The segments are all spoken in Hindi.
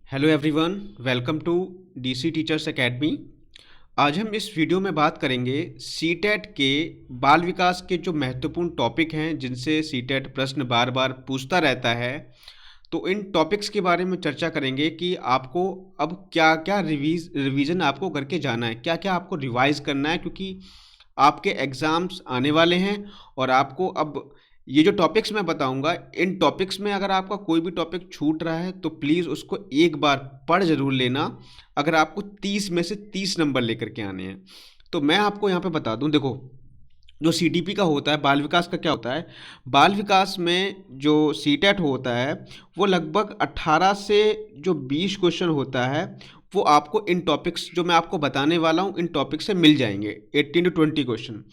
Hello everyone, welcome to DC teachers academy. आज हम इस वीडियो में बात करेंगे सीटेट के बाल विकास के जो महत्वपूर्ण टॉपिक हैं जिनसे सीटेट प्रश्न बार बार पूछता रहता है। तो इन टॉपिक्स के बारे में चर्चा करेंगे कि आपको अब क्या क्या रिवीजन आपको करके जाना है, क्या क्या आपको रिवाइज करना है, क्योंकि आपके एग्ज़ाम्स आने वाले हैं। और आपको अब ये जो टॉपिक्स मैं बताऊंगा, इन टॉपिक्स में अगर आपका कोई भी टॉपिक छूट रहा है तो प्लीज़ उसको एक बार पढ़ ज़रूर लेना, अगर आपको 30 में से 30 नंबर लेकर के आने हैं। तो मैं आपको यहाँ पे बता दूँ, देखो जो सीटीपी का होता है, बाल विकास का क्या होता है। बाल विकास में जो सीटेट होता है वो लगभग 18 से जो 20 क्वेश्चन होता है वो आपको इन टॉपिक्स जो मैं आपको बताने वाला हूँ इन टॉपिक से मिल जाएंगे, 18 to 20 क्वेश्चन।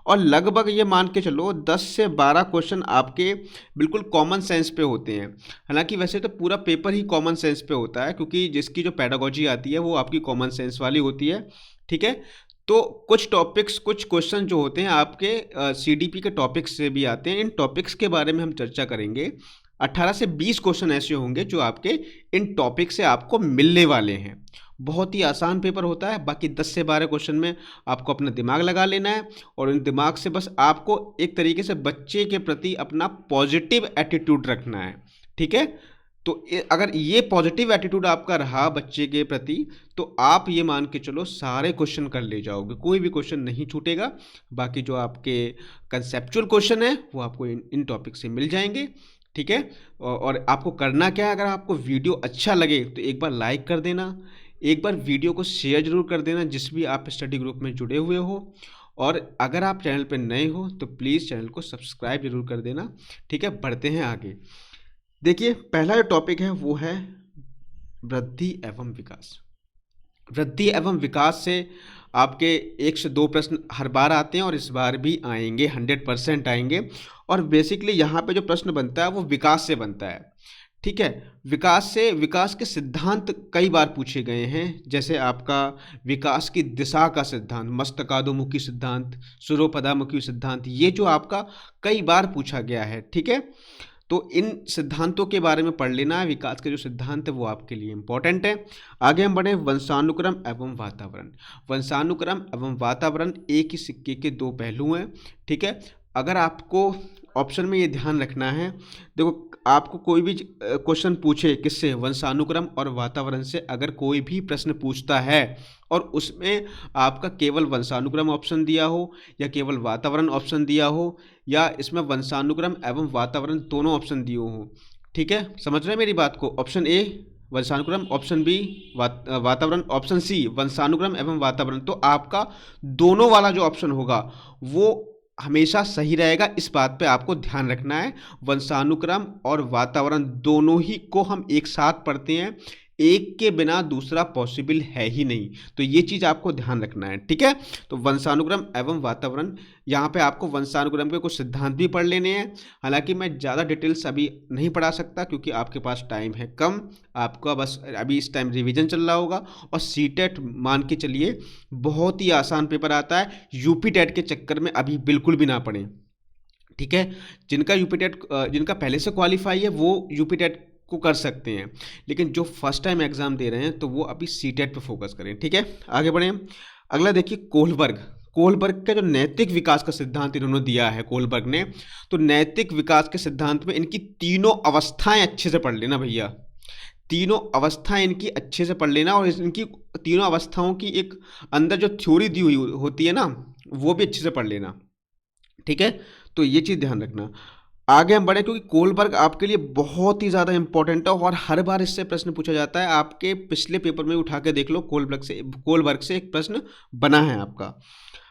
और लगभग ये मान के चलो 10 से 12 क्वेश्चन आपके बिल्कुल कॉमन सेंस पे होते हैं। हालांकि वैसे तो पूरा पेपर ही कॉमन सेंस पे होता है, क्योंकि जिसकी जो पेडागोजी आती है वो आपकी कॉमन सेंस वाली होती है, ठीक है। तो कुछ टॉपिक्स, कुछ क्वेश्चन जो होते हैं आपके सीडीपी के टॉपिक्स से भी आते हैं। इन टॉपिक्स के बारे में हम चर्चा करेंगे। 18 से 20 क्वेश्चन ऐसे होंगे जो आपके इन टॉपिक से आपको मिलने वाले हैं। बहुत ही आसान पेपर होता है। बाकी 10 से 12 क्वेश्चन में आपको अपना दिमाग लगा लेना है, और इन दिमाग से बस आपको एक तरीके से बच्चे के प्रति अपना पॉजिटिव एटीट्यूड रखना है, ठीक है। तो अगर ये पॉजिटिव एटीट्यूड आपका रहा बच्चे के प्रति, तो आप ये मान के चलो सारे क्वेश्चन कर ले जाओगे, कोई भी क्वेश्चन नहीं छूटेगा। बाकी जो आपके कंसेप्चुअल क्वेश्चन है वो आपको इन टॉपिक से मिल जाएंगे, ठीक है। और आपको करना क्या है, अगर आपको वीडियो अच्छा लगे तो एक बार लाइक कर देना, एक बार वीडियो को शेयर जरूर कर देना जिस भी आप स्टडी ग्रुप में जुड़े हुए हो। और अगर आप चैनल पर नए हो तो प्लीज़ चैनल को सब्सक्राइब जरूर कर देना, ठीक है। बढ़ते हैं आगे। देखिए, पहला जो टॉपिक है वो है वृद्धि एवं विकास। वृद्धि एवं विकास से आपके 1 से 2 प्रश्न हर बार आते हैं और इस बार भी आएंगे, 100% आएंगे। और बेसिकली यहाँ पे जो प्रश्न बनता है वो विकास से बनता है, ठीक है। विकास से, विकास के सिद्धांत कई बार पूछे गए हैं, जैसे आपका विकास की दिशा का सिद्धांत, मस्तकादोमुखी सिद्धांत, सुरोपदामुखी सिद्धांत, ये जो आपका कई बार पूछा गया है, ठीक है। तो इन सिद्धांतों के बारे में पढ़ लेना है। विकास के जो सिद्धांत है वो आपके लिए इंपॉर्टेंट है। आगे हम बढ़े, वंशानुक्रम एवं वातावरण। वंशानुक्रम एवं वातावरण एक ही सिक्के के दो पहलू हैं, ठीक है। अगर आपको ऑप्शन में ये ध्यान रखना है, देखो आपको कोई भी क्वेश्चन पूछे, किससे, वंशानुक्रम और वातावरण से अगर कोई भी प्रश्न पूछता है और उसमें आपका केवल वंशानुक्रम ऑप्शन दिया हो या केवल वातावरण ऑप्शन दिया हो, या इसमें वंशानुक्रम एवं वातावरण दोनों ऑप्शन दिए हों, ठीक है। समझ रहे हैं मेरी बात को। ऑप्शन ए वंशानुक्रम, ऑप्शन बी वातावरण, ऑप्शन सी वंशानुक्रम एवं वातावरण, तो आपका दोनों वाला जो ऑप्शन होगा वो हमेशा सही रहेगा। इस बात पे आपको ध्यान रखना है। वंशानुक्रम और वातावरण दोनों ही को हम एक साथ पढ़ते हैं, एक के बिना दूसरा पॉसिबल है ही नहीं, तो ये चीज़ आपको ध्यान रखना है, ठीक है। तो वंशानुक्रम एवं वातावरण, यहाँ पे आपको वंशानुक्रम के कुछ सिद्धांत भी पढ़ लेने हैं। हालांकि मैं ज़्यादा डिटेल्स अभी नहीं पढ़ा सकता क्योंकि आपके पास टाइम है कम, आपका बस अभी इस टाइम रिवीजन चल रहा होगा। और सीटेट मान के चलिए बहुत ही आसान पेपर आता है, यूपी टेट के चक्कर में अभी बिल्कुल भी ना पढ़ें, ठीक है। जिनका यूपी टेट, जिनका पहले से क्वालिफाई है वो यूपी टेट को कर सकते हैं, लेकिन जो फर्स्ट टाइम एग्जाम दे रहे हैं तो वो अभी सीटेट पे फोकस करें, ठीक है। आगे बढ़ें। अगला देखिए, कोहलबर्ग। कोहलबर्ग का जो नैतिक विकास का सिद्धांत इन्होंने दिया है कोहलबर्ग ने, तो नैतिक विकास के सिद्धांत में इनकी तीनों अवस्थाएं अच्छे से पढ़ लेना भैया, तीनों अवस्थाएं इनकी अच्छे से पढ़ लेना। और इनकी तीनों अवस्थाओं की एक अंदर जो थ्योरी दी हुई होती है ना, वो भी अच्छे से पढ़ लेना, ठीक है। तो ये चीज़ ध्यान रखना। आगे हम बढ़े, क्योंकि कोहलबर्ग आपके लिए बहुत ही ज़्यादा इंपॉर्टेंट है और हर बार इससे प्रश्न पूछा जाता है। आपके पिछले पेपर में उठा के देख लो, कोहलबर्ग से एक प्रश्न बना है आपका।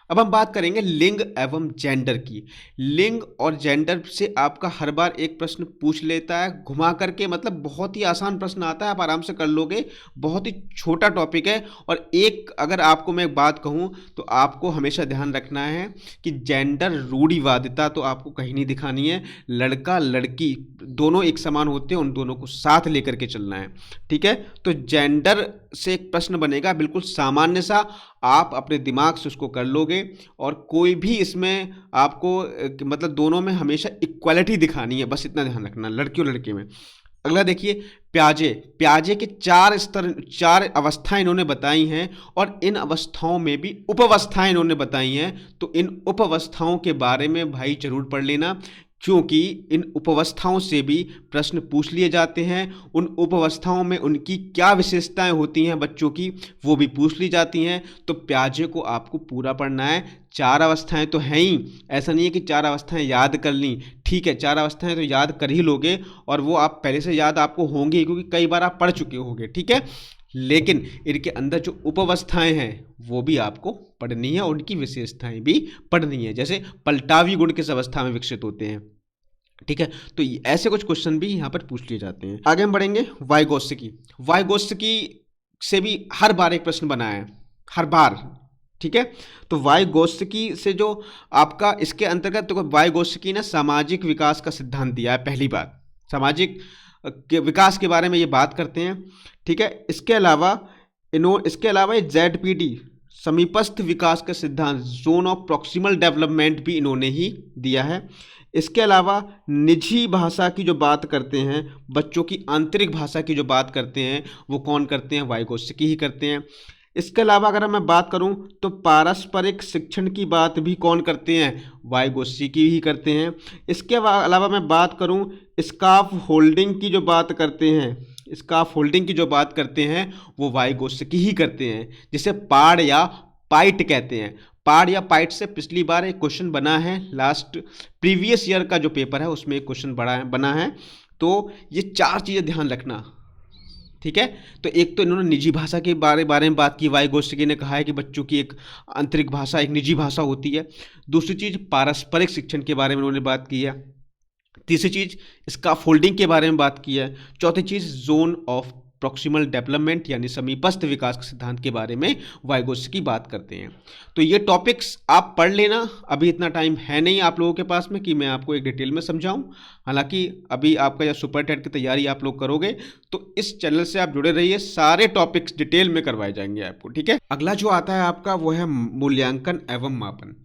अब हम बात करेंगे लिंग एवं जेंडर की। लिंग और जेंडर से आपका हर बार एक प्रश्न पूछ लेता है घुमा करके, मतलब बहुत ही आसान प्रश्न आता है, आप आराम से कर लोगे, बहुत ही छोटा टॉपिक है। और एक अगर आपको मैं एक बात कहूँ तो आपको हमेशा ध्यान रखना है कि जेंडर रूढ़िवादिता तो आपको कहीं नहीं दिखानी है। लड़का लड़की दोनों एक समान होते हैं, उन दोनों को साथ लेकर के चलना है, ठीक है। तो जेंडर से एक प्रश्न बनेगा बिल्कुल सामान्य सा, आप अपने दिमाग से उसको कर लोगे। और कोई भी इसमें आपको मतलब दोनों में हमेशा इक्वालिटी दिखानी है, बस इतना ध्यान रखना, लड़की और लड़के में। अगला देखिए, प्याजे। प्याजे के 4 स्तर, 4 अवस्थाएं इन्होंने बताई हैं और इन अवस्थाओं में भी उपावस्थाएं इन्होंने बताई हैं। तो इन उपावस्थाओं के बारे में भाई जरूर पढ़ लेना, क्योंकि इन उपावस्थाओं से भी प्रश्न पूछ लिए जाते हैं। उन उपावस्थाओं में उनकी क्या विशेषताएं होती हैं बच्चों की, वो भी पूछ ली जाती हैं। तो प्याजे को आपको पूरा पढ़ना है। 4 अवस्थाएं तो हैं ही, ऐसा नहीं है कि 4 अवस्थाएं याद कर ली, ठीक है 4 अवस्थाएं तो याद कर ही लोगे और वो आप पहले से याद आपको होंगी क्योंकि कई बार आप पढ़ चुके होंगे, ठीक है। लेकिन इनके अंदर जो उपावस्थाएं हैं वो भी आपको पढ़नी है, उनकी विशेषताएं भी पढ़नी है। जैसे पलटावी गुण किस अवस्था में विकसित होते हैं, ठीक है। तो ऐसे कुछ क्वेश्चन भी यहाँ पर पूछ लिए जाते हैं। आगे हम बढ़ेंगे, वाइगोत्स्की। वाइगोत्स्की से भी हर बार एक प्रश्न बना है, हर बार, ठीक है। तो वाइगोत्स्की से जो आपका इसके अंतर्गत, तो वाइगोत्स्की ने सामाजिक विकास का सिद्धांत दिया है पहली बार, सामाजिक के विकास के बारे में ये बात करते हैं, ठीक है। इसके अलावा ये ZPD, समीपस्थ विकास का सिद्धांत, जोन ऑफ प्रॉक्सिमल डेवलपमेंट भी इन्होंने ही दिया है। इसके अलावा निजी भाषा की जो बात करते हैं, बच्चों की आंतरिक भाषा की जो बात करते हैं, वो कौन करते हैं, वाइगोत्स्की ही करते हैं। इसके अलावा अगर मैं बात करूं तो पारस्परिक शिक्षण की बात भी कौन करते हैं, वाइगोत्स्की ही करते हैं। इसके अलावा मैं बात करूं स्काफ होल्डिंग की जो बात करते हैं, स्काफ होल्डिंग की जो बात करते हैं वो वाइगोत्स्की ही करते हैं, जिसे पाड़ या पाइट कहते हैं। पाड़ या पाइट से पिछली बार एक क्वेश्चन बना है, लास्ट प्रीवियस ईयर का जो पेपर है उसमें एक क्वेश्चन बना है। तो ये 4 चीज़ें ध्यान रखना, ठीक है। तो एक तो इन्होंने निजी भाषा के बारे में बात की, वाइगोत्स्की ने कहा है कि बच्चों की एक आंतरिक भाषा, एक निजी भाषा होती है। दूसरी चीज़ पारस्परिक शिक्षण के बारे में उन्होंने बात की है। तीसरी चीज़ स्काफोल्डिंग के बारे में बात की है। चौथी चीज़ जोन ऑफ प्रॉक्सिमल डेवलपमेंट यानी समीपस्थ विकास के सिद्धांत के बारे में वाइगोत्स्की बात करते हैं। तो ये टॉपिक्स आप पढ़ लेना, अभी इतना टाइम है नहीं आप लोगों के पास में कि मैं आपको एक डिटेल में समझाऊं। हालांकि अभी आपका जब सुपर टेट की तैयारी आप लोग करोगे तो इस चैनल से आप जुड़े रहिए, सारे टॉपिक्स डिटेल में करवाए जाएंगे आपको, ठीक है। अगला जो आता है आपका वो है मूल्यांकन एवं मापन।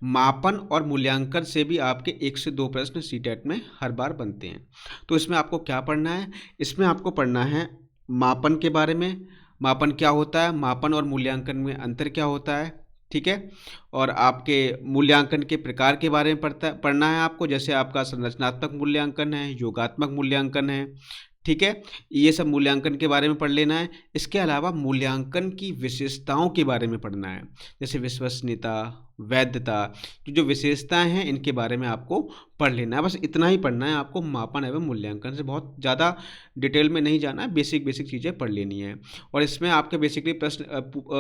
मापन और मूल्यांकन से भी आपके 1 से 2 प्रश्न सीटेट में हर बार बनते हैं। तो इसमें आपको क्या पढ़ना है, इसमें आपको पढ़ना है मापन के बारे में, मापन क्या होता है, मापन और मूल्यांकन में अंतर क्या होता है, ठीक है। और आपके मूल्यांकन के प्रकार के बारे में पढ़ना है आपको, जैसे आपका संरचनात्मक मूल्यांकन है, योगात्मक मूल्यांकन है, ठीक है। ये सब मूल्यांकन के बारे में पढ़ लेना है। इसके अलावा मूल्यांकन की विशेषताओं के बारे में पढ़ना है, जैसे विश्वसनीयता, वैधता, जो विशेषताएं हैं इनके बारे में आपको पढ़ लेना है। बस इतना ही पढ़ना है आपको, मापन एवं मूल्यांकन से बहुत ज़्यादा डिटेल में नहीं जाना है, बेसिक चीज़ें पढ़ लेनी है। और इसमें आपके बेसिकली प्रश्न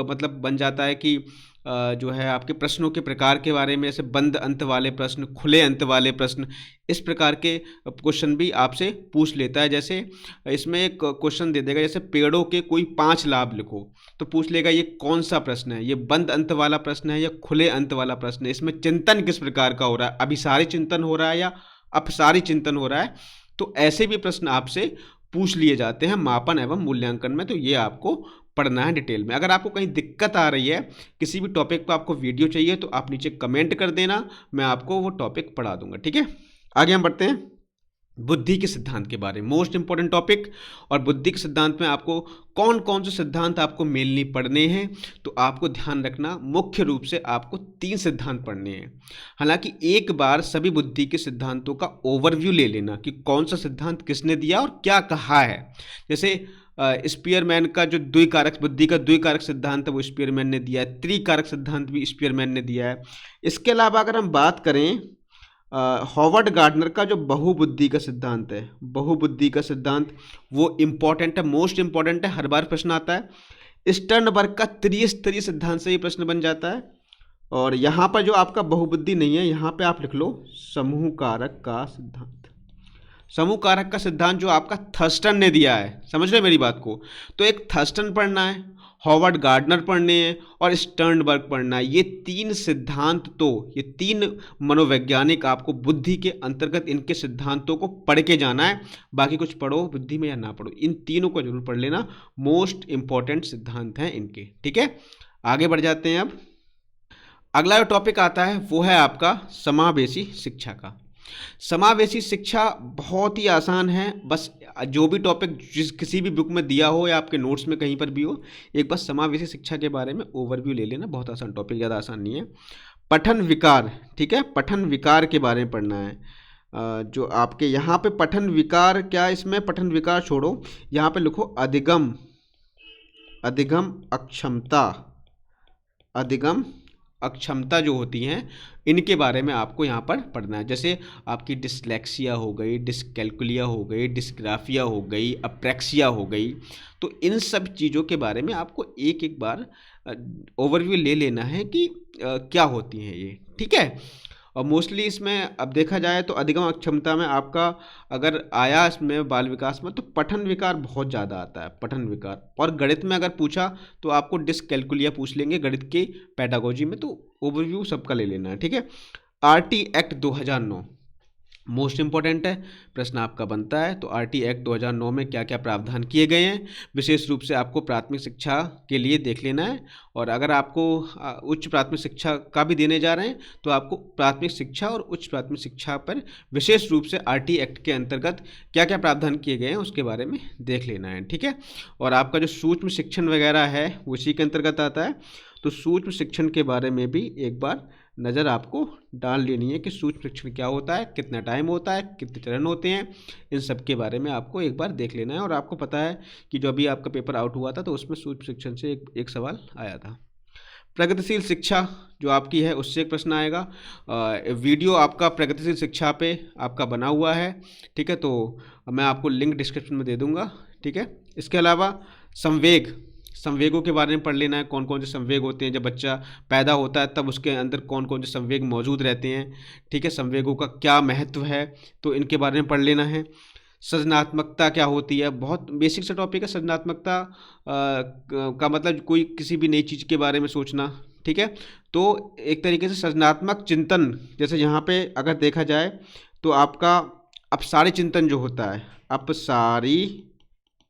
मतलब बन जाता है कि जो है आपके प्रश्नों के प्रकार के बारे में, जैसे बंद अंत वाले प्रश्न, खुले अंत वाले प्रश्न, इस प्रकार के क्वेश्चन भी आपसे पूछ लेता है। जैसे इसमें एक क्वेश्चन दे देगा, जैसे पेड़ों के कोई 5 लाभ लिखो, तो पूछ लेगा ये कौन सा प्रश्न है, ये बंद अंत वाला प्रश्न है या खुले अंत वाला प्रश्न है, इसमें चिंतन किस प्रकार का हो रहा है, अभिसारी चिंतन हो रहा है या अपसारी चिंतन हो रहा है। तो ऐसे भी प्रश्न आपसे पूछ लिए जाते हैं मापन एवं मूल्यांकन में। तो ये आपको पढ़ना है डिटेल में। अगर आपको कहीं दिक्कत आ रही है, किसी भी टॉपिक पर आपको वीडियो चाहिए, तो आप नीचे कमेंट कर देना, मैं आपको वो टॉपिक पढ़ा दूंगा, ठीक है। आगे हम बढ़ते हैं बुद्धि के सिद्धांत के बारे में, मोस्ट इंपॉर्टेंट टॉपिक। और बुद्धि के सिद्धांत में आपको कौन कौन से सिद्धांत आपको मेनली पढ़ने हैं, तो आपको ध्यान रखना मुख्य रूप से आपको 3 सिद्धांत पढ़ने हैं। हालांकि एक बार सभी बुद्धि के सिद्धांतों का ओवरव्यू ले लेना कि कौन सा सिद्धांत किसने दिया और क्या कहा है। जैसे स्पीयरमैन का जो द्विकारक, बुद्धि का द्विकारक सिद्धांत है वो स्पीयरमैन ने दिया है, त्रिकारक सिद्धांत भी स्पीयरमैन ने दिया है। इसके अलावा अगर हम बात करें हॉवर्ड गार्डनर का जो बहुबुद्धि का सिद्धांत है, बहुबुद्धि का सिद्धांत वो इम्पॉर्टेंट है, मोस्ट इम्पॉर्टेंट है, हर बार प्रश्न आता है। स्टर्नबर्ग का त्रिस्तरीय सिद्धांत से ये प्रश्न बन जाता है। और यहाँ पर जो आपका बहुबुद्धि नहीं है, यहाँ पे आप लिख लो समूह कारक का सिद्धांत। समूह कारक का सिद्धांत जो आपका थर्स्टन ने दिया है, समझ रहे मेरी बात को। तो एक थर्स्टन पढ़ना है, हॉवर्ड गार्डनर पढ़ने हैं और स्टर्नबर्ग पढ़ना है। ये 3 सिद्धांत, तो ये 3 मनोवैज्ञानिक आपको बुद्धि के अंतर्गत इनके सिद्धांतों को पढ़ के जाना है। बाकी कुछ पढ़ो बुद्धि में या ना पढ़ो, इन तीनों को जरूर पढ़ लेना, मोस्ट इंपॉर्टेंट सिद्धांत हैं इनके, ठीक है। आगे बढ़ जाते हैं। अब अगला जो टॉपिक आता है वो है आपका समावेशी शिक्षा का। समावेशी शिक्षा बहुत ही आसान है, बस जो भी टॉपिक जिस किसी भी बुक में दिया हो या आपके नोट्स में कहीं पर भी हो, एक बार समावेशी शिक्षा के बारे में ओवरव्यू ले लेना, बहुत आसान टॉपिक, ज़्यादा आसान नहीं है। पठन विकार, ठीक है, पठन विकार के बारे में पढ़ना है। जो आपके यहाँ पे पठन विकार, क्या इसमें पठन विकार छोड़ो, यहाँ पे लिखो अधिगम, अधिगम अक्षमता, अधिगम अक्षमता जो होती हैं इनके बारे में आपको यहाँ पर पढ़ना है। जैसे आपकी डिसलेक्सिया हो गई, डिसकैल्कुलिया हो गई, डिस्ग्राफिया हो गई, अप्रैक्सिया हो गई, तो इन सब चीज़ों के बारे में आपको एक एक बार ओवरव्यू ले लेना है कि क्या होती हैं ये, ठीक है। और मोस्टली इसमें अब देखा जाए तो अधिगम अक्षमता में आपका अगर आया इसमें बाल विकास में, तो पठन विकार बहुत ज़्यादा आता है, पठन विकार। और गणित में अगर पूछा तो आपको डिसकैल्कुलिया पूछ लेंगे गणित की पेडागोजी में, तो ओवरव्यू सबका ले लेना है, ठीक है। आरटी एक्ट 2009 मोस्ट इंपॉर्टेंट है, प्रश्न आपका बनता है। तो आरटी एक्ट 2009 में क्या क्या प्रावधान किए गए हैं, विशेष रूप से आपको प्राथमिक शिक्षा के लिए देख लेना है। और अगर आपको उच्च प्राथमिक शिक्षा का भी देने जा रहे हैं तो आपको प्राथमिक शिक्षा और उच्च प्राथमिक शिक्षा पर विशेष रूप से आरटी एक्ट के अंतर्गत क्या क्या प्रावधान किए गए हैं उसके बारे में देख लेना है, ठीक है। और आपका जो सूक्ष्म शिक्षण वगैरह है वो इसी के अंतर्गत आता है, तो सूक्ष्म शिक्षण के बारे में भी एक बार नज़र आपको डाल लेनी है कि सूक्ष्म शिक्षण क्या होता है, कितना टाइम होता है, कितने चरण होते हैं, इन सब के बारे में आपको एक बार देख लेना है। और आपको पता है कि जो अभी आपका पेपर आउट हुआ था तो उसमें सूक्ष्म शिक्षण से एक सवाल आया था। प्रगतिशील शिक्षा जो आपकी है उससे एक प्रश्न आएगा। वीडियो आपका प्रगतिशील शिक्षा पे आपका बना हुआ है, ठीक है, तो मैं आपको लिंक डिस्क्रिप्शन में दे दूँगा, ठीक है। इसके अलावा संवेग, संवेगों के बारे में पढ़ लेना है, कौन कौन से संवेग होते हैं, जब बच्चा पैदा होता है तब उसके अंदर कौन कौन से संवेग मौजूद रहते हैं, ठीक है, संवेगों का क्या महत्व है, तो इनके बारे में पढ़ लेना है। सृजनात्मकता क्या होती है, बहुत बेसिक सा टॉपिक है सृजनात्मकता का मतलब कोई किसी भी नई चीज़ के बारे में सोचना, ठीक है। तो एक तरीके से सृजनात्मक चिंतन, जैसे यहाँ पे अगर देखा जाए तो आपका अपसारी चिंतन जो होता है, अपसारी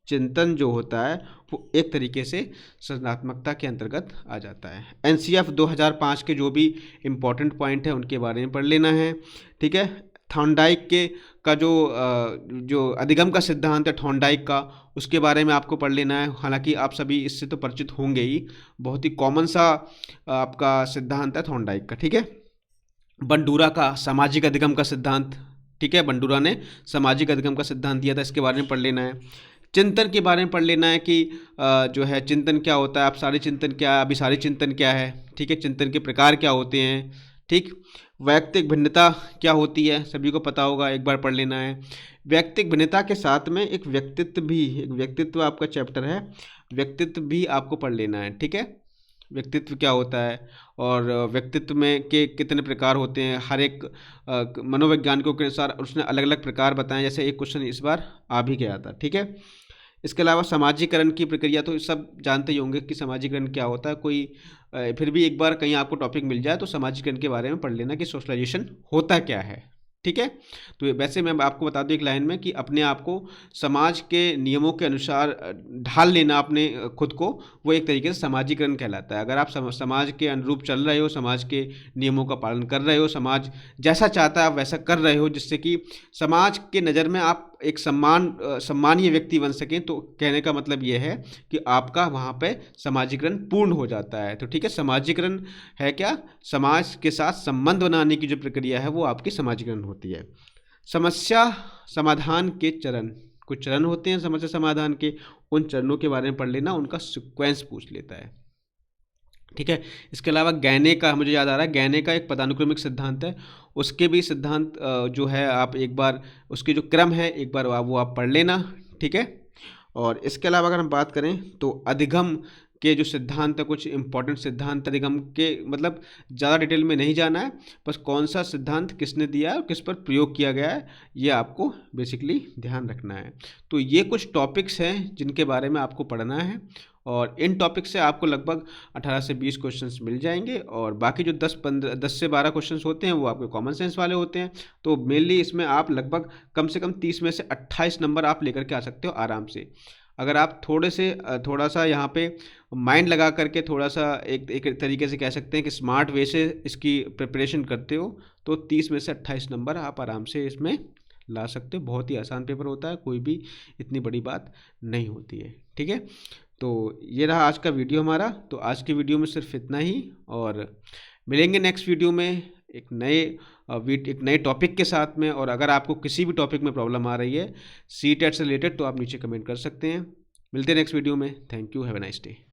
चिंतन जो होता है वो एक तरीके से सृजनात्मकता के अंतर्गत आ जाता है। एनसीएफ 2005 के जो भी इम्पोर्टेंट पॉइंट है उनके बारे में पढ़ लेना है, ठीक है। थॉर्नडाइक के का जो अधिगम का सिद्धांत है थॉर्नडाइक का, उसके बारे में आपको पढ़ लेना है। हालांकि आप सभी इससे तो परिचित होंगे ही, बहुत ही कॉमन सा आपका सिद्धांत है थॉर्नडाइक का, ठीक है। बंडूरा का सामाजिक अधिगम का सिद्धांत, ठीक है, बंडूरा ने सामाजिक अधिगम का सिद्धांत दिया था, इसके बारे में पढ़ लेना है। चिंतन के बारे में पढ़ लेना है कि जो है चिंतन क्या होता है, अपसारी चिंतन क्या है, अभिसारी चिंतन क्या है, ठीक है, चिंतन के प्रकार क्या होते हैं, ठीक। वैयक्तिक भिन्नता क्या होती है, सभी को पता होगा, एक बार पढ़ लेना है। वैयक्तिक भिन्नता के साथ में एक व्यक्तित्व भी, एक व्यक्तित्व आपका चैप्टर है, व्यक्तित्व भी आपको पढ़ लेना है, ठीक है। व्यक्तित्व क्या होता है और व्यक्तित्व में के कितने प्रकार होते हैं, हर एक मनोवैज्ञानिकों के अनुसार उसने अलग अलग प्रकार बताए, जैसे एक क्वेश्चन इस बार आ भी गया था, ठीक है। इसके अलावा समाजीकरण की प्रक्रिया तो सब जानते ही होंगे कि समाजीकरण क्या होता है, कोई फिर भी एक बार कहीं आपको टॉपिक मिल जाए तो समाजीकरण के बारे में पढ़ लेना कि सोशलाइजेशन होता क्या है, ठीक है। तो वैसे मैं आपको बता दूं एक लाइन में कि अपने आप को समाज के नियमों के अनुसार ढाल लेना अपने खुद को, वो एक तरीके से समाजीकरण कहलाता है। अगर आप समाज के अनुरूप चल रहे हो, समाज के नियमों का पालन कर रहे हो, समाज जैसा चाहता है आप वैसा कर रहे हो, जिससे कि समाज के नज़र में आप एक सम्मानीय व्यक्ति बन सकें, तो कहने का मतलब ये है कि आपका वहाँ पे समाजीकरण पूर्ण हो जाता है। तो ठीक है, समाजीकरण है क्या, समाज के साथ संबंध बनाने की जो प्रक्रिया है वो आपकी समाजीकरण होती है। समस्या समाधान के चरण, कुछ चरण होते हैं समस्या समाधान के, उन चरणों के बारे में पढ़ लेना, उनका सीक्वेंस पूछ लेता है, ठीक है। इसके अलावा गैने का मुझे याद आ रहा है, गैने का एक पदानुक्रमिक सिद्धांत है, उसके भी सिद्धांत जो है आप एक बार उसके जो क्रम है एक बार वो आप पढ़ लेना, ठीक है। और इसके अलावा अगर हम बात करें तो अधिगम के जो सिद्धांत है, कुछ इंपॉर्टेंट सिद्धांत अधिगम के, मतलब ज़्यादा डिटेल में नहीं जाना है, बस कौन सा सिद्धांत किसने दिया है और किस पर प्रयोग किया गया है ये आपको बेसिकली ध्यान रखना है। तो ये कुछ टॉपिक्स हैं जिनके बारे में आपको पढ़ना है, और इन टॉपिक से आपको लगभग 18 से 20 क्वेश्चंस मिल जाएंगे, और बाकी जो 10 से 12 क्वेश्चंस होते हैं वो आपके कॉमन सेंस वाले होते हैं। तो मेनली इसमें आप लगभग कम से कम 30 में से 28 नंबर आप लेकर के आ सकते हो आराम से। अगर आप थोड़ा सा यहाँ पे माइंड लगा करके थोड़ा सा एक तरीके से कह सकते हैं कि स्मार्ट वे से इसकी प्रिपरेशन करते हो तो 30 में से 28 नंबर आप आराम से इसमें ला सकते हो। बहुत ही आसान पेपर होता है, कोई भी इतनी बड़ी बात नहीं होती है। ठीक है, तो ये रहा आज का वीडियो हमारा। तो आज की वीडियो में सिर्फ इतना ही, और मिलेंगे नेक्स्ट वीडियो में एक नए टॉपिक के साथ में। और अगर आपको किसी भी टॉपिक में प्रॉब्लम आ रही है सीटेट से रिलेटेड तो आप नीचे कमेंट कर सकते हैं। मिलते हैं नेक्स्ट वीडियो में। Thank you, have a nice day.